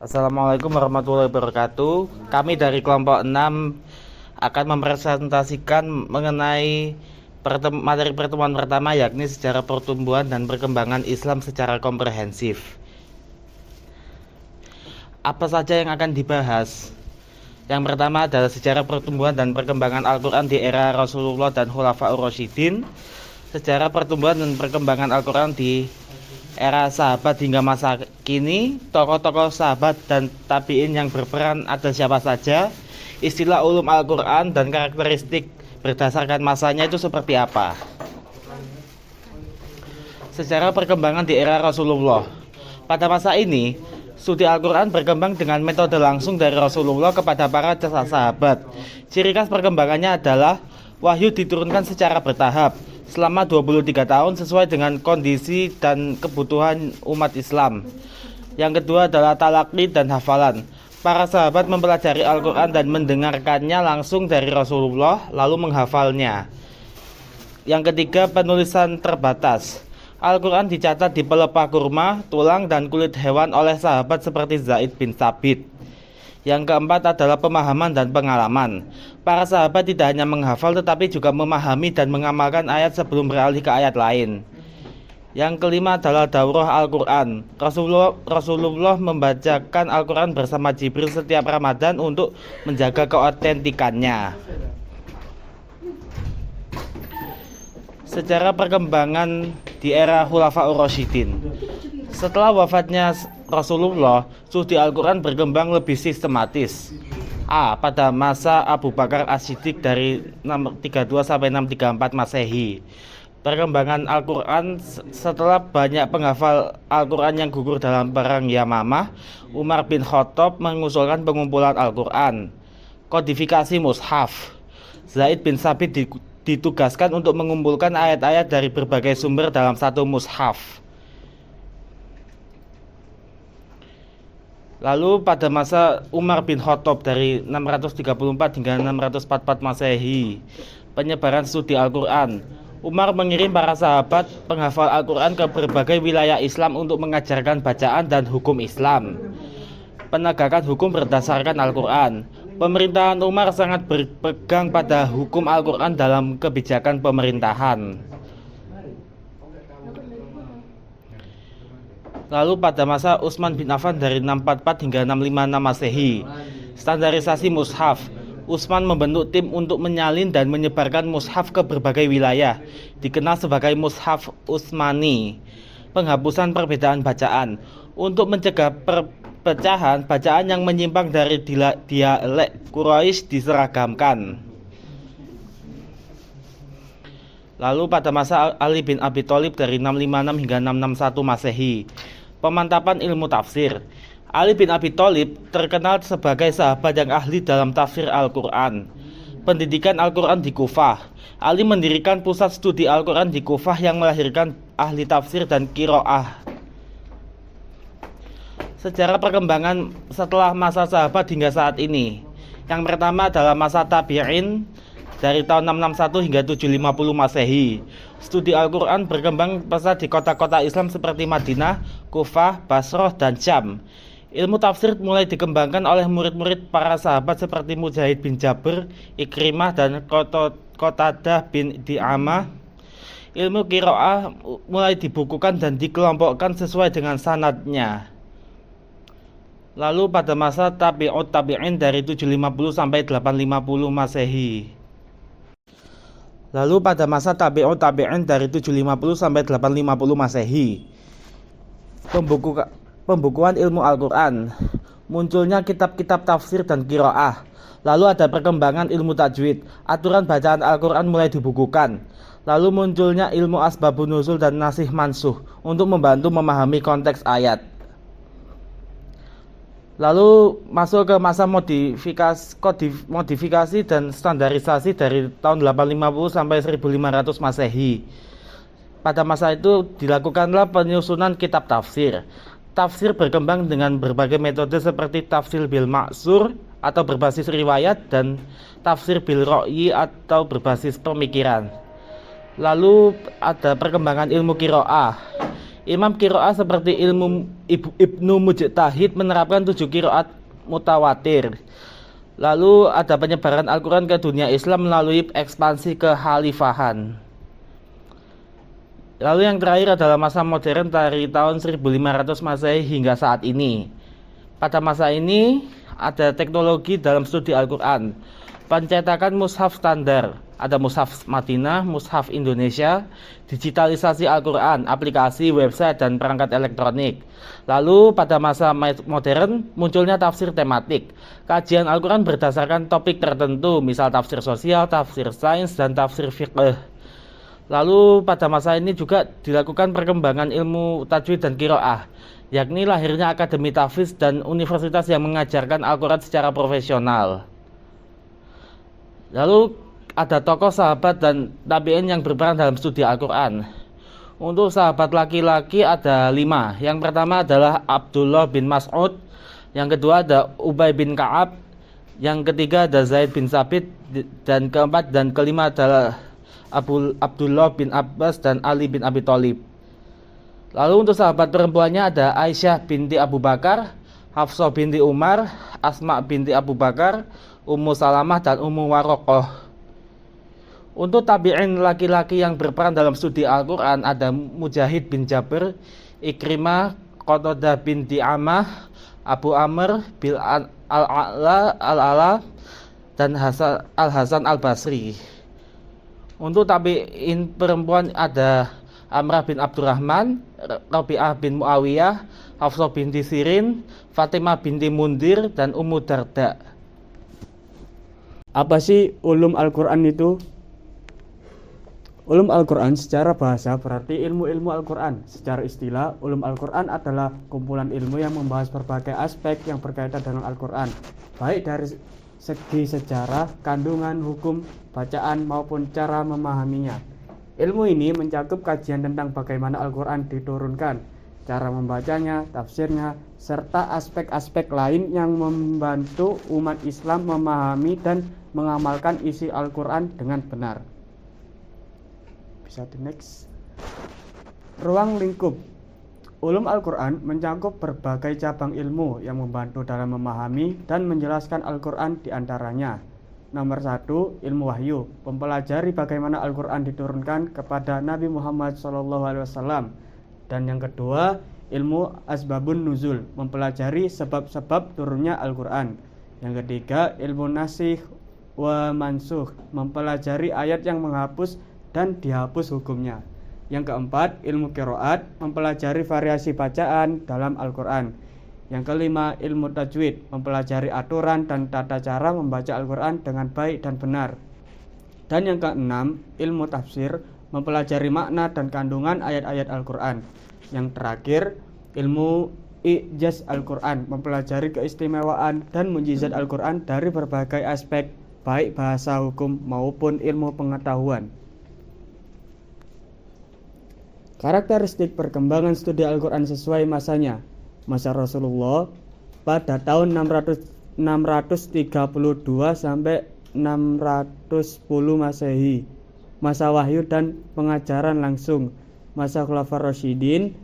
Assalamualaikum warahmatullahi wabarakatuh. Kami dari kelompok 6 akan mempresentasikan mengenai materi pertemuan pertama, yakni sejarah pertumbuhan dan perkembangan Islam secara komprehensif. Apa saja yang akan dibahas? Yang pertama adalah sejarah pertumbuhan dan perkembangan Al-Quran di era Rasulullah dan Khulafaur Rasyidin, sejarah pertumbuhan dan perkembangan Al-Quran di era sahabat hingga masa kini, tokoh-tokoh sahabat dan tabi'in yang berperan ada siapa saja, istilah ulum Al-Quran dan karakteristik berdasarkan masanya itu seperti apa. Sejarah perkembangan di era Rasulullah. Pada masa ini, studi Al-Quran berkembang dengan metode langsung dari Rasulullah kepada para sahabat. Ciri khas perkembangannya adalah wahyu diturunkan secara bertahap selama 23 tahun sesuai dengan kondisi dan kebutuhan umat Islam. Yang kedua adalah talaqi dan hafalan. Para sahabat mempelajari Al-Quran dan mendengarkannya langsung dari Rasulullah lalu menghafalnya. Yang ketiga, penulisan terbatas. Al-Quran dicatat di pelepah kurma, tulang, dan kulit hewan oleh sahabat seperti Zaid bin Thabit. Yang keempat adalah pemahaman dan pengalaman. Para sahabat tidak hanya menghafal tetapi juga memahami dan mengamalkan ayat sebelum beralih ke ayat lain. Yang kelima adalah daurah Al-Quran. Rasulullah membacakan Al-Quran bersama Jibril setiap Ramadan untuk menjaga keotentikannya. Sejarah perkembangan di era Khulafaur Rasyidin. Setelah wafatnya Rasulullah, studi Al-Quran berkembang lebih sistematis. Pada masa Abu Bakar As-Siddiq dari 632 sampai 634 Masehi. Perkembangan Al-Quran setelah banyak penghafal Al-Quran yang gugur dalam perang Yamamah, Umar bin Khattab mengusulkan pengumpulan Al-Quran. Kodifikasi mushaf. Zaid bin Thabit ditugaskan untuk mengumpulkan ayat-ayat dari berbagai sumber dalam satu mushaf. Lalu pada masa Umar bin Khattab dari 634 hingga 644 Masehi, penyebaran studi Al-Quran. Umar mengirim para sahabat penghafal Al-Quran ke berbagai wilayah Islam untuk mengajarkan bacaan dan hukum Islam. Penegakan hukum berdasarkan Al-Quran. Pemerintahan Umar sangat berpegang pada hukum Al-Quran dalam kebijakan pemerintahan. Lalu pada masa Utsman bin Affan dari 644 hingga 656 Masehi, standarisasi mushaf. Utsman membentuk tim untuk menyalin dan menyebarkan mushaf ke berbagai wilayah, dikenal sebagai mushaf Utsmani. Penghapusan perbedaan bacaan. Untuk mencegah perpecahan, bacaan yang menyimpang dari dialek Quraisy diseragamkan. Lalu pada masa Ali bin Abi Thalib dari 656 hingga 661 Masehi, pemantapan ilmu tafsir. Ali bin Abi Thalib terkenal sebagai sahabat yang ahli dalam tafsir Al-Quran. Pendidikan Al-Quran di Kufah. Ali mendirikan pusat studi Al-Quran di Kufah yang melahirkan ahli tafsir dan qiraah. Sejarah perkembangan setelah masa sahabat hingga saat ini. Yang pertama adalah masa tabi'in dari tahun 661 hingga 750 Masehi. Studi Al-Quran berkembang pesat di kota-kota Islam seperti Madinah, Kufah, Basrah, dan Syam. Ilmu tafsir mulai dikembangkan oleh murid-murid para sahabat seperti Mujahid bin Jabir, Ikrimah, dan Qatadah bin Di'amah. Ilmu qiraah mulai dibukukan dan dikelompokkan sesuai dengan sanadnya. Lalu pada masa tabi'ut tabi'in dari 750 sampai 850 Masehi. Lalu pada masa tabi'ut tabi'in dari 750 sampai 850 Masehi. Pembukuan ilmu Al-Quran. Munculnya kitab-kitab tafsir dan qiraah. Lalu ada perkembangan ilmu tajwid. Aturan bacaan Al-Quran mulai dibukukan. Lalu munculnya ilmu asbabun nuzul dan nasih mansuh untuk membantu memahami konteks ayat. Lalu masuk ke masa modifikasi dan standarisasi dari tahun 850 sampai 1500 Masehi. Pada masa itu dilakukanlah penyusunan kitab tafsir. Tafsir berkembang dengan berbagai metode seperti tafsir bil maksur atau berbasis riwayat dan tafsir bil ra'yi atau berbasis pemikiran. Lalu ada perkembangan ilmu qiraah. Imam Qiraah seperti ilmu Ibnu Mujtahid menerapkan 7 qiraat mutawatir. Lalu ada penyebaran Al-Quran ke dunia Islam melalui ekspansi kekhalifahan. Lalu yang terakhir adalah masa modern dari tahun 1500 Masehi hingga saat ini. Pada masa ini ada teknologi dalam studi Al-Quran, pencetakan mushaf standar, ada mushaf Madinah, mushaf Indonesia, digitalisasi Al-Quran, aplikasi, website, dan perangkat elektronik. Lalu pada masa modern munculnya tafsir tematik, kajian Al-Quran berdasarkan topik tertentu, misal tafsir sosial, tafsir sains, dan tafsir fiqh. Lalu pada masa ini juga dilakukan perkembangan ilmu tajwid dan qiraah, yakni lahirnya akademi tahfiz dan universitas yang mengajarkan Al-Quran secara profesional. Lalu ada tokoh sahabat dan tabi'in yang berperan dalam studi Al-Quran. Untuk sahabat laki-laki ada 5. Yang pertama adalah Abdullah bin Mas'ud, yang kedua ada Ubay bin Ka'ab, yang ketiga ada Zaid bin Sabit, dan keempat dan kelima adalah Abdullah bin Abbas dan Ali bin Abi Thalib. Lalu untuk sahabat perempuannya ada Aisyah binti Abu Bakar, Hafsah binti Umar, Asma binti Abu Bakar, Ummu Salamah, dan Ummu Warokoh. Untuk tabi'in laki-laki yang berperan dalam studi Al-Quran ada Mujahid bin Jabir, Ikrimah, Qatadah bin Di'amah, Abu Amr, Bil Al-Ala, dan Al-Hasan Al-Basri. Untuk tabi'in perempuan ada Amrah bin Abdurrahman, Rabi'ah bin Muawiyah, Hafsah binti Sirin, Fatimah binti Mundir, dan Ummu Darda. Apa sih ulum Al-Quran itu? Ulum Al-Quran secara bahasa berarti ilmu-ilmu Al-Quran. Secara istilah, ulum Al-Quran adalah kumpulan ilmu yang membahas berbagai aspek yang berkaitan dengan Al-Quran, baik dari segi sejarah, kandungan, hukum, bacaan, maupun cara memahaminya. Ilmu ini mencakup kajian tentang bagaimana Al-Quran diturunkan, cara membacanya, tafsirnya, serta aspek-aspek lain yang membantu umat Islam memahami dan mengamalkan isi Al-Quran dengan benar. Bisa di next. Ruang lingkup. Ulum Al-Quran mencakup berbagai cabang ilmu yang membantu dalam memahami dan menjelaskan Al-Quran diantaranya. Nomor 1, ilmu wahyu, mempelajari bagaimana Al-Quran diturunkan kepada Nabi Muhammad SAW. Dan yang kedua, ilmu asbabun nuzul, mempelajari sebab-sebab turunnya Al-Quran. Yang ketiga, ilmu nasikh wa mansukh, mempelajari ayat yang menghapus dan dihapus hukumnya. Yang keempat, ilmu qiraat, mempelajari variasi bacaan dalam Al-Quran. Yang kelima, ilmu tajwid, mempelajari aturan dan tata cara membaca Al-Quran dengan baik dan benar. Dan yang keenam, ilmu tafsir, mempelajari makna dan kandungan ayat-ayat Al-Quran. Yang terakhir, ilmu i'jaz Al-Quran, mempelajari keistimewaan dan mukjizat Al-Quran dari berbagai aspek, baik bahasa hukum maupun ilmu pengetahuan. Karakteristik perkembangan studi Al-Quran sesuai masanya. Masa Rasulullah pada tahun 632 sampai 610 Masehi. Masa wahyu dan pengajaran langsung. Masa Khulafaur Rasyidin,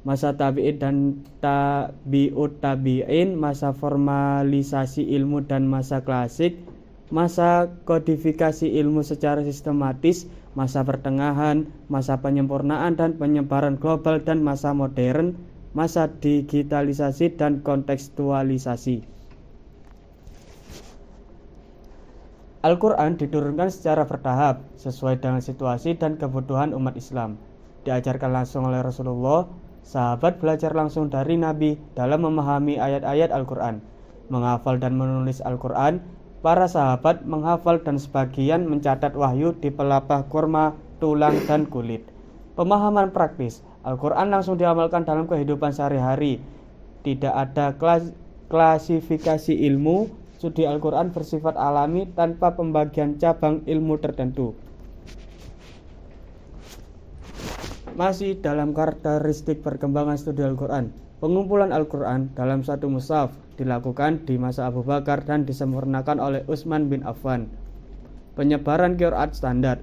masa tabi'in dan tabi'ut tabi'in, masa formalisasi ilmu dan masa klasik, masa kodifikasi ilmu secara sistematis, masa pertengahan, masa penyempurnaan dan penyebaran global, dan masa modern, masa digitalisasi dan kontekstualisasi. Al-Quran diturunkan secara bertahap sesuai dengan situasi dan kebutuhan umat Islam. Diajarkan langsung oleh Rasulullah, sahabat belajar langsung dari Nabi dalam memahami ayat-ayat Al-Quran, menghafal dan menulis Al-Quran. Para sahabat menghafal dan sebagian mencatat wahyu di pelapah kurma, tulang, dan kulit. Pemahaman praktis, Al-Quran langsung diamalkan dalam kehidupan sehari-hari. Tidak ada klasifikasi ilmu, studi Al-Quran bersifat alami tanpa pembagian cabang ilmu tertentu. Masih dalam karakteristik perkembangan studi Al-Quran, pengumpulan Al-Quran dalam satu mushaf dilakukan di masa Abu Bakar dan disempurnakan oleh Utsman bin Affan. Penyebaran qiraat standar.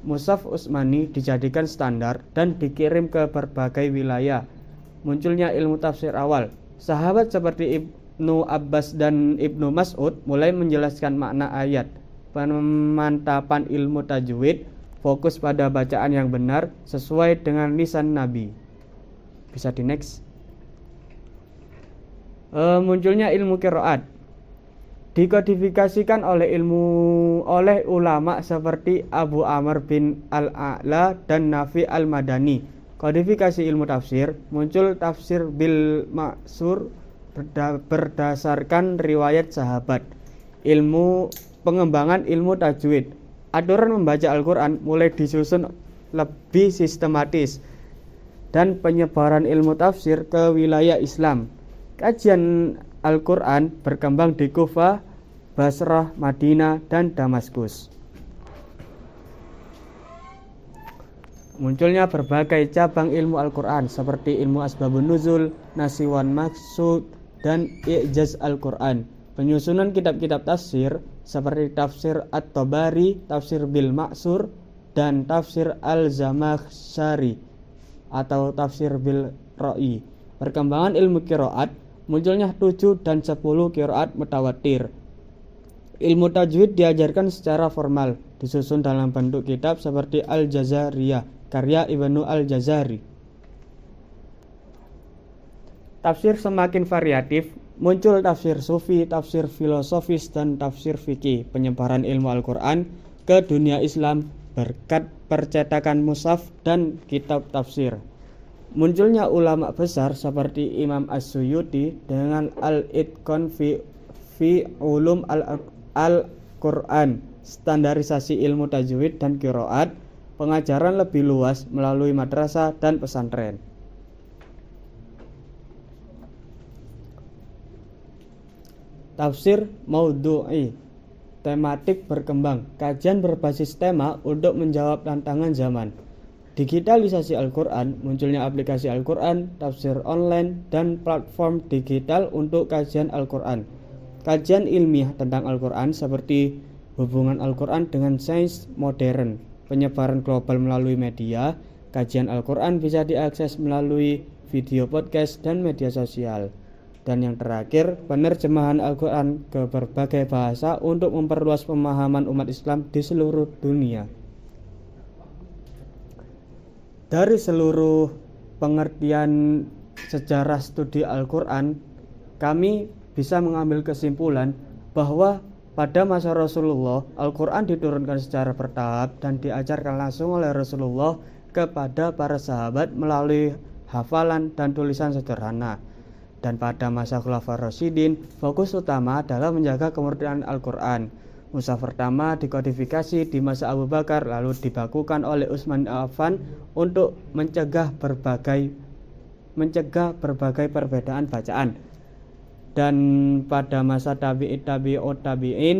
Mushaf Utsmani dijadikan standar dan dikirim ke berbagai wilayah. Munculnya ilmu tafsir awal. Sahabat seperti Ibnu Abbas dan Ibnu Mas'ud mulai menjelaskan makna ayat. Pemantapan ilmu tajwid, fokus pada bacaan yang benar sesuai dengan lisan Nabi. Bisa di next. Munculnya ilmu qiraat dikodifikasikan oleh ulama seperti Abu Amr bin Al-A'la dan Nafi Al-Madani. Kodifikasi ilmu tafsir, muncul tafsir bil ma'sur berdasarkan riwayat sahabat. Pengembangan ilmu tajwid. Aturan membaca Al-Quran mulai disusun lebih sistematis dan penyebaran ilmu tafsir ke wilayah Islam. Kajian Al-Quran berkembang di Kufah, Basrah, Madinah, dan Damaskus. Munculnya berbagai cabang ilmu Al-Quran seperti ilmu asbabun nuzul, nasiwan maksud, dan i'jaz Al-Quran. Penyusunan kitab-kitab tafsir seperti tafsir At-Tabari, tafsir bil Ma'sur, dan tafsir Al-Zamakhsyari atau tafsir bil Ra'i. Perkembangan ilmu qiraat, munculnya 7 dan 10 qiraat mutawatir. Ilmu tajwid diajarkan secara formal, disusun dalam bentuk kitab seperti Al-Jazariyah, karya Ibnu Al-Jazari. Tafsir semakin variatif, muncul tafsir sufi, tafsir filosofis, dan tafsir fikih. Penyebaran ilmu Al-Quran ke dunia Islam berkat percetakan mushaf dan kitab tafsir. Munculnya ulama besar seperti Imam As-Suyuti dengan Al-Itqan fi ulum al-Quran, standarisasi ilmu tajwid dan qiraat, pengajaran lebih luas melalui madrasah dan pesantren. Tafsir maudhu'i, tematik berkembang, kajian berbasis tema untuk menjawab tantangan zaman. Digitalisasi Al-Quran, munculnya aplikasi Al-Quran, tafsir online, dan platform digital untuk kajian Al-Quran. Kajian ilmiah tentang Al-Quran seperti hubungan Al-Quran dengan sains modern, penyebaran global melalui media. Kajian Al-Quran bisa diakses melalui video podcast dan media sosial. Dan yang terakhir, penerjemahan Al-Quran ke berbagai bahasa untuk memperluas pemahaman umat Islam di seluruh dunia. Dari seluruh pengertian sejarah studi Al-Quran, kami bisa mengambil kesimpulan bahwa pada masa Rasulullah, Al-Quran diturunkan secara bertahap dan diajarkan langsung oleh Rasulullah kepada para sahabat melalui hafalan dan tulisan sederhana. Dan pada masa Khulafaur Rasyidin, fokus utama adalah menjaga kemurnian Al-Quran. Mushaf pertama dikodifikasi di masa Abu Bakar, lalu dibakukan oleh Utsman bin Affan untuk mencegah berbagai perbedaan bacaan. Dan pada masa tabi'in,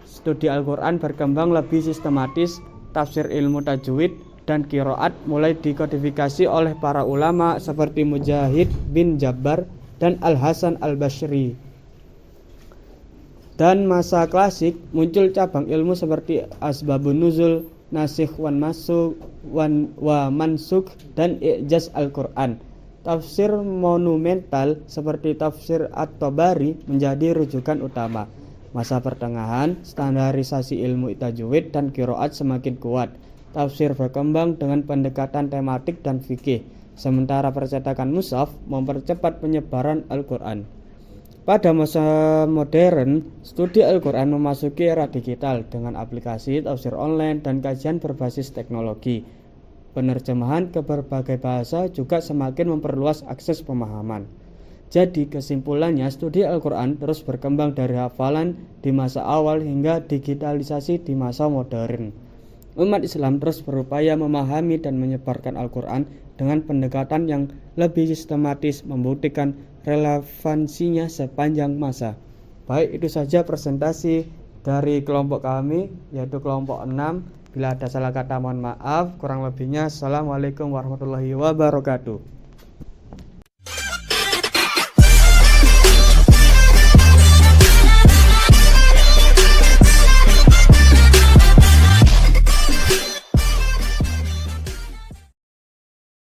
studi Al-Quran berkembang lebih sistematis, tafsir ilmu tajwid dan qiraat mulai dikodifikasi oleh para ulama seperti Mujahid bin Jabbar dan Al-Hasan Al-Basri. Dan masa klasik muncul cabang ilmu seperti asbabun nuzul, nasikh wan mansukh, dan i'jaz Al-Quran. Tafsir monumental seperti tafsir At-Tabari menjadi rujukan utama. Masa pertengahan, standarisasi ilmu tajwid dan qiraat semakin kuat. Tafsir berkembang dengan pendekatan tematik dan fikih, sementara percetakan mushaf mempercepat penyebaran Al-Quran. Pada masa modern, studi Al-Quran memasuki era digital dengan aplikasi tafsir online dan kajian berbasis teknologi. Penerjemahan ke berbagai bahasa juga semakin memperluas akses pemahaman. Jadi kesimpulannya, studi Al-Quran terus berkembang dari hafalan di masa awal hingga digitalisasi di masa modern. Umat Islam terus berupaya memahami dan menyebarkan Al-Quran dengan pendekatan yang lebih sistematis, membuktikan relevansinya sepanjang masa. Baik, itu saja presentasi dari kelompok kami, yaitu kelompok 6. Bila ada salah kata mohon maaf, kurang lebihnya assalamualaikum warahmatullahi wabarakatuh.